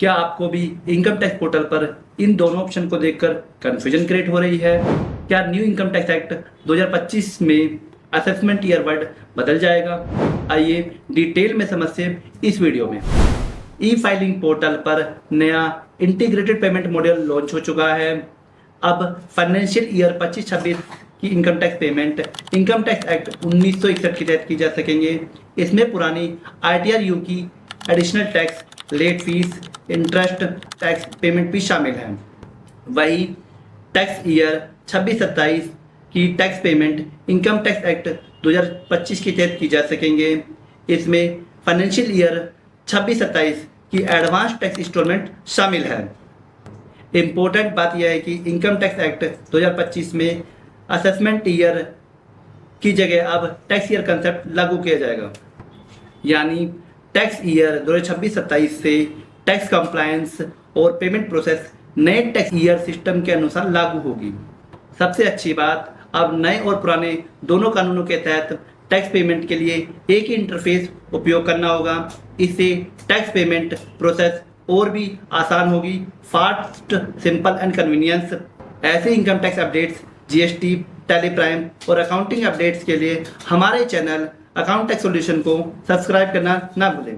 क्या आपको भी इनकम टैक्स पोर्टल पर इन दोनों ऑप्शन को देखकर कंफ्यूजन क्रिएट हो रही है? क्या न्यू इनकम टैक्स एक्ट 2025 में असेसमेंट ईयर वर्ड बदल जाएगा? आइए डिटेल में समझते इस वीडियो में। ई फाइलिंग पोर्टल पर नया इंटीग्रेटेड पेमेंट मॉड्यूल लॉन्च हो चुका है। अब फाइनेंशियल ईयर 25-26 की income tax payment income tax act 1961 के तहत की जा सकेंगे। इसमें पुरानी ITR की additional tax, late fees, interest tax payment भी शामिल है। वही टैक्स ईयर 26-27 की tax payment income tax act 2025 के तहत की जा सकेंगे। इसमें फाइनेंशियल ईयर 26-27 की एडवांस टैक्स इंस्टॉलमेंट शामिल है। इम्पोर्टेंट बात यह है कि इनकम टैक्स एक्ट 2025 में असेसमेंट ईयर की जगह अब टैक्स ईयर कंसेप्ट लागू किया जाएगा, यानी टैक्स ईयर 2026-27 से टैक्स कंप्लायंस और पेमेंट प्रोसेस नए टैक्स ईयर सिस्टम के अनुसार लागू होगी। सबसे अच्छी बात, अब नए और पुराने दोनों कानूनों के तहत टैक्स पेमेंट के लिए एक ही इंटरफेस उपयोग करना होगा। इससे टैक्स पेमेंट प्रोसेस और भी आसान होगी, फास्ट, सिंपल एंड कन्वीनियंस। ऐसे income tax updates, GST, tally prime और अकाउंटिंग अपडेट्स के लिए हमारे चैनल अकाउंट टैक्स सॉल्यूशन को सब्सक्राइब करना ना भूलें।